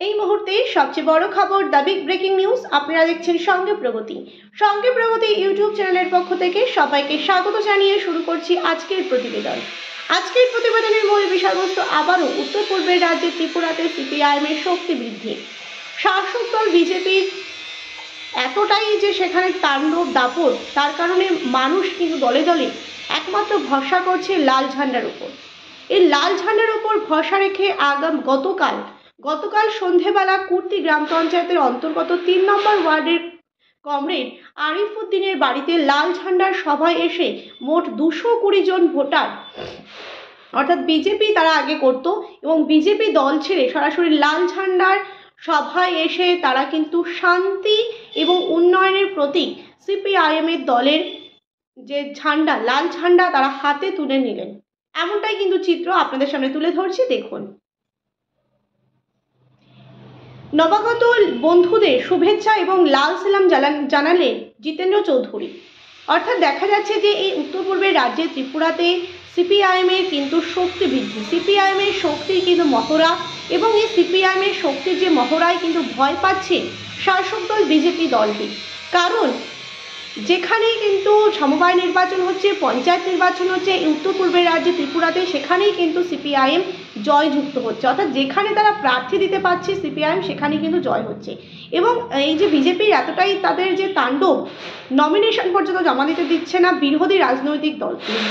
এই মুহূর্তে সবচেয়ে বড় খবর, দ্য বিগ ব্রেকিং নিউজ। আপনারা দেখছেন সঙ্গে প্রগতি। সঙ্গে প্রগতি ইউটিউব চ্যানেলের পক্ষ থেকে সবাইকে স্বাগত জানিয়ে শুরু করছি আজকের প্রতিবেদন। আজকের প্রতিবেদনের মূল বিষয়বস্তু আবারও উত্তর পূর্বের রাজ্যে ত্রিপুরাতে সিপিআইএমের শক্তি বৃদ্ধি। শাসক দল বিজেপির এতটাই যে সেখানে তাণ্ডব দাপট, তার কারণে মানুষ কিন্তু দলে দলে একমাত্র ভরসা করছে লাল ঝান্ডার উপর। এই লাল ঝান্ডার উপর ভরসা রেখে গতকাল সন্ধেবেলা কুর্তি গ্রাম পঞ্চায়েতের অন্তর্গত ৩ নম্বর ওয়ার্ডের কমরেড আরিফউদ্দিনের বাড়িতে লাল ঝান্ডার সভায় এসে মোট 220 জন ভোটার, অর্থাৎ বিজেপি তারা আগে করত এবং বিজেপি দল ছেড়ে সরাসরি লাল ঝান্ডার সভায় এসে তারা কিন্তু শান্তি এবং উন্নয়নের প্রতীক সিপিআইএমের দলের যে ঝান্ডা, লাল ঝান্ডা তারা হাতে তুলে নিলেন। এমনটাই কিন্তু চিত্র আপনাদের সামনে তুলে ধরছি, দেখুন। নবাগত বন্ধুদের শুভেচ্ছা এবং লাল সালাম জানালেন জিতেন্দ্র চৌধুরী। অর্থাৎ দেখা যাচ্ছে যে এই উত্তর পূর্বের রাজ্যে ত্রিপুরাতে সিপিআইএমের কিন্তু শক্তি বৃদ্ধি, সিপিআইএমের শক্তির কিন্তু মহড়া, এবং এই সিপিআইএমের শক্তির যে মহড়ায় কিন্তু ভয় পাচ্ছে শাসক দল বিজেপি দলটি। কারণ যেখানেই কিন্তু সমবায় নির্বাচন হচ্ছে, পঞ্চায়েত নির্বাচন হচ্ছে এই উত্তর পূর্বের রাজ্যে ত্রিপুরাতে, সেখানেই কিন্তু সিপিআইএম জয়যুক্ত হচ্ছে। অর্থাৎ যেখানে তারা প্রার্থী দিতে পারছে সিপিআইএম, সেখানেই কিন্তু জয় হচ্ছে। এবং এই যে বিজেপির এতটাই তাদের যে তাণ্ডব, নমিনেশন পর্যন্ত জমা দিতে দিচ্ছে না বিরোধী রাজনৈতিক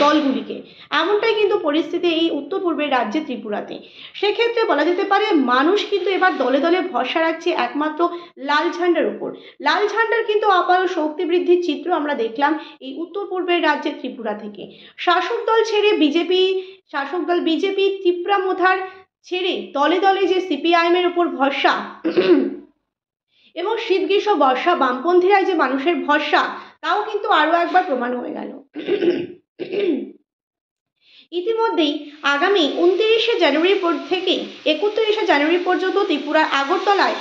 দলগুলিকে, এমনটাই কিন্তু পরিস্থিতি এই উত্তর পূর্বের রাজ্যে ত্রিপুরাতে। সেক্ষেত্রে বলা যেতে পারে মানুষ কিন্তু এবার দলে দলে ভরসা রাখছে একমাত্র লাল ঝান্ডার উপর। লাল ঝান্ডার কিন্তু আবারও শক্তি বৃদ্ধির চিত্র আমরা দেখলাম এই উত্তর পূর্বের রাজ্যে ত্রিপুরা থেকে। শাসক দল বিজেপি ত্রিপুরামোধার ছেড়ে দলে দলে যে সিপিআইএমের উপর ভরসা এবং শীত গ্রীষ্ম বর্ষা বামপন্থীরা যে মানুষের ভরসা, তাও কিন্তু আরো একবার প্রমাণ হয়ে গেল। ইতিমধ্যেই আগামী 29শে জানুয়ারি থেকে 31শে জানুয়ারি পর্যন্ত ত্রিপুরার আগরতলায়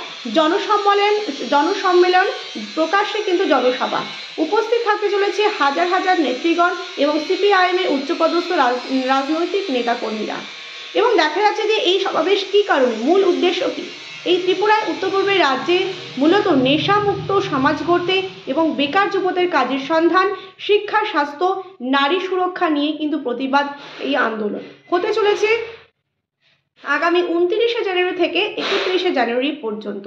জনসম্মেলন প্রকাশ্যে কিন্তু জনসভা উপস্থিত থাকতে চলেছে হাজার হাজার নেতৃগণ এবং সিপিআইএমের উচ্চপদস্থ রাজনৈতিক নেতাকর্মীরা। এবং দেখা যাচ্ছে যে এই সমাবেশ কী কারণে, মূল উদ্দেশ্য কী? এই ত্রিপুরায় উত্তর পূর্বের রাজ্যে মূলত নেশামুক্ত সমাজ গড়তে এবং বেকার যুবদের কাজের সন্ধান, শিক্ষা, স্বাস্থ্য, নারী সুরক্ষা নিয়ে কিন্তু প্রতিবাদ এই আন্দোলন হতে চলেছে আগামী 29শে জানুয়ারি থেকে 31শে জানুয়ারি পর্যন্ত।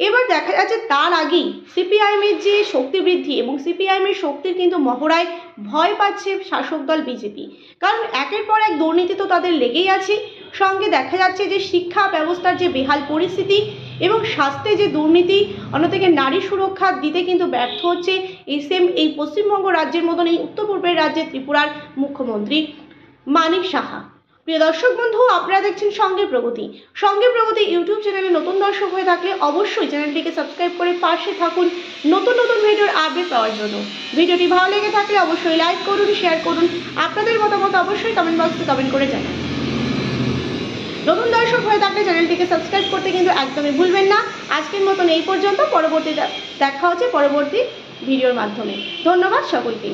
এবার দেখা যাচ্ছে তার আগেই সিপিআইএমের যে শক্তি বৃদ্ধি এবং সিপিআইএমের শক্তির কিন্তু মহড়ায় ভয় পাচ্ছে শাসক দল বিজেপি। কারণ একের পর এক দুর্নীতি তো তাদের লেগেই আছে, সঙ্গে দেখা যাচ্ছে যে শিক্ষা ব্যবস্থার যে বেহাল পরিস্থিতি এবং স্বাস্থ্যে যে দুর্নীতি, অন্যদিকে নারী সুরক্ষা দিতে কিন্তু ব্যর্থ হচ্ছে এই পশ্চিমবঙ্গ রাজ্যের মতন এই উত্তর পূর্বের রাজ্যে ত্রিপুরার মুখ্যমন্ত্রী মানিক সাহা। প্রিয় দর্শক বন্ধু, আপনারা দেখছেন সঙ্গে প্রগতি ইউটিউব চ্যানেলে নতুন দর্শক হয়ে থাকলে অবশ্যই চ্যানেলটিকে সাবস্ক্রাইব করে পাশে থাকুন নতুন ভিডিওর আপডেট পাওয়ার জন্য। ভিডিওটি ভালো লেগে থাকলে অবশ্যই লাইক করুন, শেয়ার করুন, আপনাদের মতামত অবশ্যই কমেন্ট বক্সে কমেন্ট করে জানান। নতুন দর্শক হয়ে থাকলে চ্যানেলটিকে সাবস্ক্রাইব করতে কিন্তু একদমই ভুলবেন না। আজকের মতন এই পর্যন্ত, দেখা হচ্ছে পরবর্তী ভিডিওর মাধ্যমে। ধন্যবাদ সকলকে।